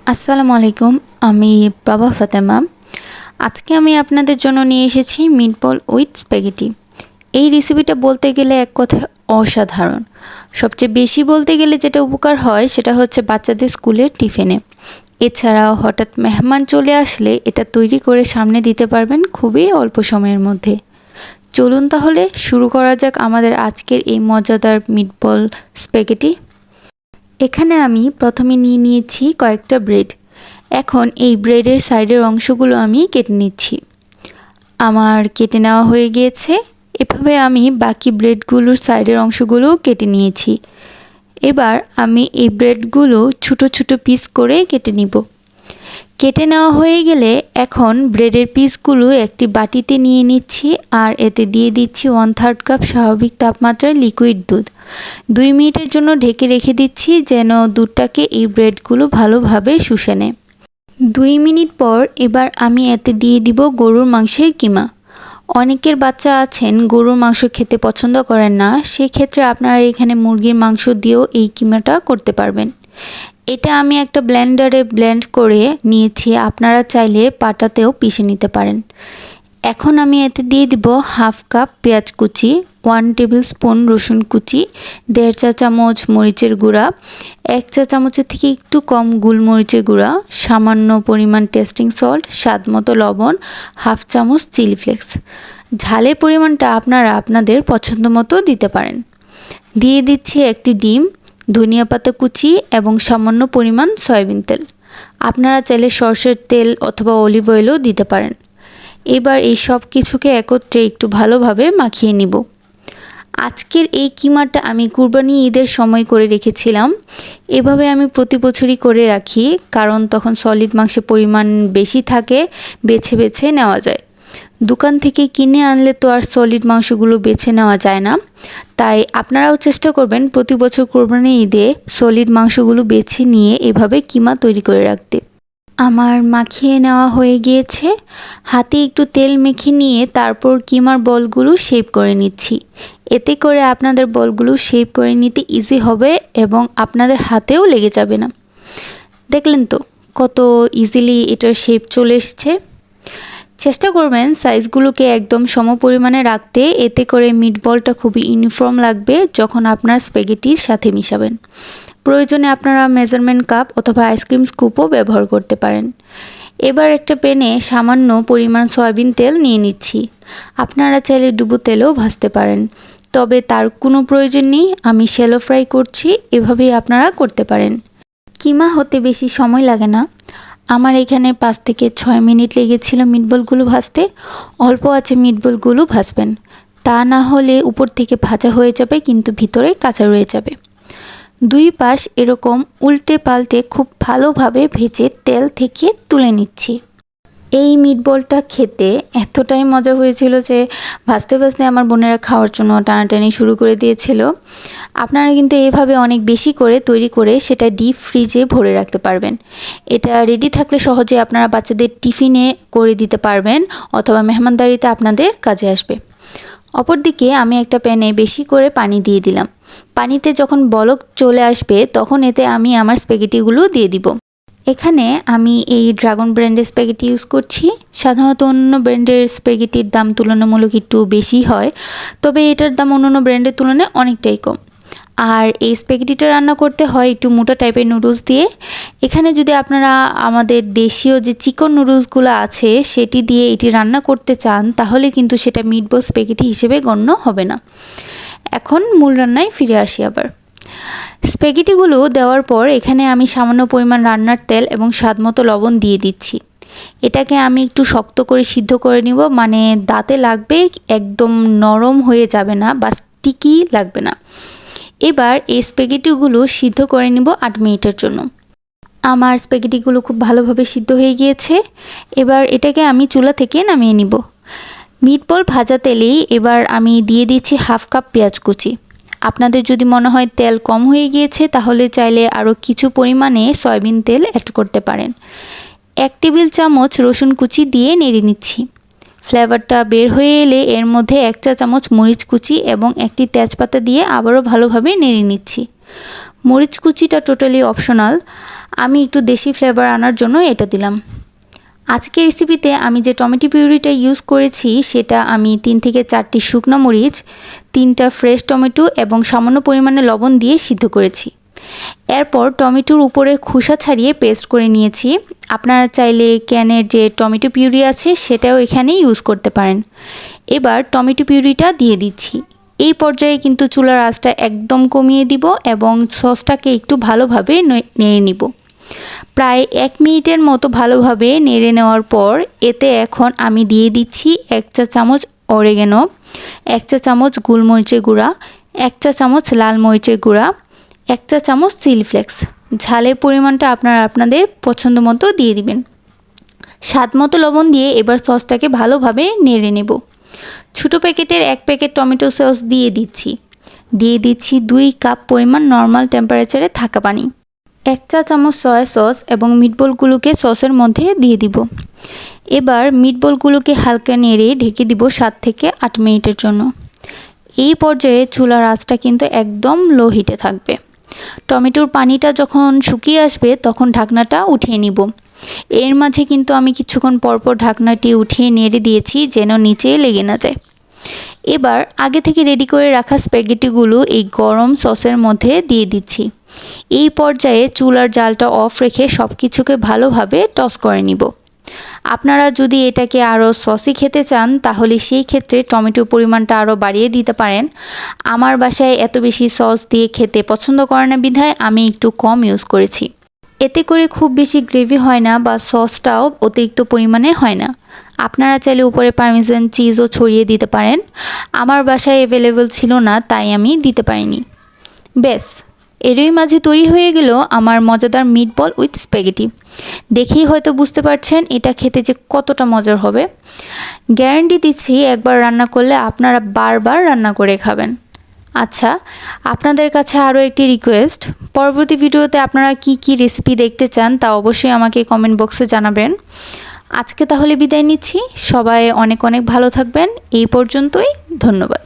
আসসালামু আলাইকুম। আমি প্রভা ফাতেমা। আজকে আমি আপনাদের জন্য নিয়ে এসেছি মিটবল উইথ স্প্যাগেটি। এই রেসিপিটা বলতে গেলে এক কথায় অসাধারণ। সবচেয়ে বেশি বলতে গেলে যেটা উপকার হয় সেটা হচ্ছে বাচ্চাদের স্কুলের টিফিনে। এছাড়াও হঠাৎ মেহমান চলে আসলে এটা তৈরি করে সামনে দিতে পারবেন খুবই অল্প সময়ের মধ্যে। চলুন তাহলে শুরু করা যাক আমাদের আজকের এই মজাদার মিটবল স্প্যাগেটি। এখানে আমি প্রথমে নিয়ে নিয়েছি কয়েকটা ব্রেড। এখন এই ব্রেডের সাইডের অংশগুলো আমি কেটে নিচ্ছি। আমার কেটে নেওয়া হয়ে গিয়েছে। এভাবে আমি বাকি ব্রেডগুলোর সাইডের অংশগুলোও কেটে নিয়েছি। এবার আমি এই ব্রেডগুলো ছোট ছোট পিস করে কেটে নিব। কেটে নেওয়া হয়ে গেলে এখন ব্রেডের পিসগুলো একটি বাটিতে নিয়ে নিচ্ছি আর এতে দিয়ে দিচ্ছি 1/3 কাপ স্বাভাবিক তাপমাত্রায় লিকুইড দুধ। 2 মিনিটের জন্য ঢেকে রেখে দিচ্ছি যেন দুধটাকে এই ব্রেডগুলো ভালোভাবে শুষে নেয়। 2 মিনিট পর এবার আমি এতে দিয়ে দিব গরুর মাংসের কিমা। অনেকের বাচ্চা আছেন গরুর মাংস খেতে পছন্দ করেন না, সেক্ষেত্রে আপনারা এখানে মুরগির মাংস দিয়েও এই কিমাটা করতে পারবেন। এটা আমি একটা ব্লেন্ডারে ব্লেন্ড করে নিয়েছি, আপনারা চাইলে পাটাতেও পিষে নিতে পারেন। এখন আমি এতে দিয়ে দিব 1/2 কাপ পেঁয়াজ কুচি, 1 টেবিল স্পুন রসুন কুচি, 1.5 চা চামচ মরিচের গুঁড়া, 1 চা চামচের থেকে একটু কম গোলমরিচের গুঁড়া, সামান্য পরিমাণ টেস্টিং সল্ট, স্বাদ মতো লবণ, 1/2 চামচ চিলি ফ্লেক্স। ঝালের পরিমাণটা আপনারা আপনাদের পছন্দ মতো দিতে পারেন। দিয়ে দিচ্ছি একটি ডিম, ধনিয়া পাতা কুচি এবং সামান্য পরিমাণ সয়াবিন তেল। আপনারা চাইলে সরষের তেল অথবা অলিভ অয়েলও দিতে পারেন। এবার এই সব কিছুকে একত্রে একটু ভালোভাবে মাখিয়ে নিব। আজকের এই কিমাটা আমি কুরবানি ঈদের সময় করে রেখেছিলাম। এভাবে আমি প্রতি বছরই করে রাখি, কারণ তখন সলিড মাংসের পরিমাণ বেশি থাকে, বেছে বেছে নেওয়া যায়। দোকান থেকে কিনে আনলে তো আর সলিড মাংসগুলো বেছে নেওয়া যায় না, তাই আপনারাও চেষ্টা করবেন প্রতি বছর কুরবানি ঈদে সলিড মাংসগুলো বেছে নিয়ে এভাবে কিমা তৈরি করে রাখতে। আমার মাখিয়ে নেওয়া হয়ে গিয়েছে। হাতে একটু তেল মেখে নিয়ে তারপর কিমার বলগুলো শেপ করে নিচ্ছি। এতে করে আপনাদের বলগুলো শেপ করে নিতে ইজি হবে এবং আপনাদের হাতেও লেগে যাবে না। দেখলেন তো কত ইজিলি এটার শেপ চলে এসেছে। চেষ্টা করবেন সাইজগুলোকে একদম সম পরিমাণে রাখতে, এতে করে মিটবলটা খুবই ইউনিফর্ম লাগবে যখন আপনার স্প্যাগেটির সাথে মিশাবেন। প্রয়োজনে আপনারা মেজারমেন্ট কাপ অথবা আইসক্রিম স্কুপও ব্যবহার করতে পারেন। এবার একটা প্যানে সামান্য পরিমাণ সয়াবিন তেল নিয়ে নিচ্ছি। আপনারা চাইলে ডুবো তেলেও ভাজতে পারেন, তবে তার কোনো প্রয়োজন নেই। আমি শ্যালো ফ্রাই করছি, এভাবেই আপনারা করতে পারেন। কিমা হতে বেশি সময় লাগে না। আমার এখানে 5 থেকে 6 মিনিট লেগেছিল মিটবলগুলো ভাজতে। অল্প আছে মিটবলগুলো ভাজবেন, তা না হলে উপর থেকে ভাজা হয়ে যাবে কিন্তু ভিতরে কাঁচা রয়ে যাবে। 2 পাশ এরকম উল্টে পাল্টে খুব ভালোভাবে ভেজে তেল থেকে তুলে নিচ্ছি। এই মিটবলটা খেতে এতটাই মজা হয়েছিল যে ভাজতে ভাজতে আমার বোনেরা খাওয়ার জন্য টানাটানি শুরু করে দিয়েছিল। আপনারা কিন্তু এভাবে অনেক বেশি করে তৈরি করে সেটা ডিপ ফ্রিজে ভরে রাখতে পারবেন। এটা রেডি থাকলে সহজে আপনারা বাচ্চাদের টিফিনে করে দিতে পারবেন অথবা মেহমানদারিতে আপনাদের কাজে আসবে। অপরদিকে আমি একটা প্যানে বেশি করে পানি দিয়ে দিলাম। পানিতে যখন বলক চলে আসবে তখন এতে আমি আমার স্প্যাগেটিগুলো দিয়ে দিব। এখানে আমি এই ড্রাগন ব্র্যান্ডের স্প্যাগেটি ইউজ করছি। সাধারণত অন্য ব্র্যান্ডের স্প্যাগেটির দাম তুলনামূলক একটু বেশি হয়, তবে এটার দাম অন্যান্য ব্র্যান্ডের তুলনায় অনেকটাই কম। আর এই স্প্যাগেটিটা রান্না করতে হয় একটু মোটা টাইপের নুডলস দিয়ে। এখানে যদি আপনারা আমাদের দেশীয় যে চিকন নুডলসগুলো আছে সেটি দিয়ে এটি রান্না করতে চান তাহলে কিন্তু সেটা মিটবল স্প্যাগেটি হিসেবে গণ্য হবে না। এখন মূল রান্নায় ফিরে আসি আবার। স্প্যাগেটিগুলো দেওয়ার পর এখানে আমি সামান্য পরিমাণ রান্নার তেল এবং স্বাদমতো লবণ দিয়ে দিচ্ছি। এটাকে আমি একটু শক্ত করে সিদ্ধ করে নিব, মানে দাঁতে লাগবে, একদম নরম হয়ে যাবে না বা স্টিকি লাগবে না। এবার এই স্প্যাগেটিগুলো সিদ্ধ করে নিব 8 মিনিটের জন্য। আমার স্প্যাগেটিগুলো খুব ভালোভাবে সিদ্ধ হয়ে গিয়েছে। এবার এটাকে আমি চুলা থেকে নামিয়ে নিব। মিটবল ভাজা তেলেই এবার আমি দিয়ে দিচ্ছি 1/2 কাপ পেঁয়াজ কুচি। আপনাদের যদি মনে হয় তেল কম হয়ে গিয়েছে তাহলে চাইলে আরও কিছু পরিমাণে সয়াবিন তেল অ্যাড করতে পারেন। 1 টেবিল চামচ রসুন কুচি দিয়ে নেড়ে নিচ্ছি। ফ্লেভারটা বের হয়ে এলে এর মধ্যে 1 চা চামচ মরিচ কুচি এবং একটি তেজপাতা দিয়ে আবারও ভালোভাবে নেড়ে নিচ্ছি। মরিচ কুচিটা টোটালি অপশনাল, আমি একটু দেশি ফ্লেভার আনার জন্য এটা দিলাম। আজকের রেসিপিতে আমি যে টমেটো পিউরিটা ইউজ করেছি সেটা আমি 3 থেকে 4টি শুকনো মরিচ, 3টা ফ্রেশ টমেটো এবং সামান্য পরিমাণে লবণ দিয়ে সিদ্ধ করেছি। এরপর টমেটোর উপরে খোসা ছাড়িয়ে পেস্ট করে নিয়েছি। আপনারা চাইলে ক্যানের যে টমেটো পিউরি আছে সেটাও এখানে ইউজ করতে পারেন। এবার টমেটো পিউরিটা দিয়ে দিচ্ছি। এই পর্যায়ে কিন্তু চুলার আঁচটা একদম কমিয়ে দিব এবং সসটাকে একটু ভালোভাবে নেড়ে নিব। প্রায় 1 মিনিটের মতো ভালোভাবে নেড়ে নেওয়ার পর এতে এখন আমি দিয়ে দিচ্ছি 1 চা চামচ অরিগ্যানো, 1 চা চামচ গোলমরিচের গুঁড়া, 1 চা চামচ লাল মরিচের গুঁড়া, 1 চা চামচ চিলি ফ্লেক্স। ঝালের পরিমাণটা আপনারা আপনাদের পছন্দ মতো দিয়ে দিবেন। স্বাদ মতো লবণ দিয়ে এবার সসটাকে ভালোভাবে নেড়ে নেব। ছোটো প্যাকেটের 1 প্যাকেট টমেটো সস দিয়ে দিচ্ছি 2 কাপ পরিমাণ নর্মাল টেম্পারেচারে থাকা পানি, 1 চা চামচ সয়া সস এবং মিটবলগুলোকে সসের মধ্যে দিয়ে দিব। এবার মিটবলগুলোকে হালকা নেড়ে ঢেকে দিব 7 থেকে 8 মিনিটের জন্য। এই পর্যায়ে চুলার আঁচটা কিন্তু একদম লো হিটে থাকবে। টমেটোর পানিটা যখন শুকিয়ে আসবে তখন ঢাকনাটা উঠিয়ে নিব। এর মাঝে কিন্তু আমি কিছুক্ষণ পরপর ঢাকনাটি উঠিয়ে নেড়ে দিয়েছি যেন নিচে লেগে না যায়। এবার আগে থেকে রেডি করে রাখা স্প্যাগেটিগুলো এই গরম সসের মধ্যে দিয়ে দিচ্ছি। এই পর্যায়ে চুলার জালটা অফ রেখে সব কিছুকে ভালোভাবে টস করে নিব। আপনারা যদি এটাকে আরও সসি খেতে চান তাহলে সেই ক্ষেত্রে টমেটোর পরিমাণটা আরও বাড়িয়ে দিতে পারেন। আমার বাসায় এত বেশি সস দিয়ে খেতে পছন্দ করে না বিধায় আমি একটু কম ইউজ করেছি। এতে করে খুব বেশি গ্রেভি হয় না বা সসটাও অতিরিক্ত পরিমাণে হয় না। আপনারা চাইলে উপরে পারমেসান চিজও ছড়িয়ে দিতে পারেন। আমার বাসায় অ্যাভেলেবল ছিল না তাই আমি দিতে পারিনি। ব্যাস, এরই মাঝে তৈরি হয়ে গেল আমার মজাদার মিটবল উইথ স্প্যাগেটি। দেখেই হয়তো বুঝতে পারছেন এটা খেতে যে কতটা মজার হবে। গ্যারান্টি দিচ্ছি একবার রান্না করলে আপনারা বারবার রান্না করে খাবেন। আচ্ছা, আপনাদের কাছে আরও একটি রিকোয়েস্ট, পরবর্তী ভিডিওতে আপনারা কি রেসিপি দেখতে চান তা অবশ্যই আমাকে কমেন্ট বক্সে জানাবেন। আজকে তাহলে বিদায় নিচ্ছি। সবাই অনেক অনেক ভালো থাকবেন। এই পর্যন্তই, ধন্যবাদ।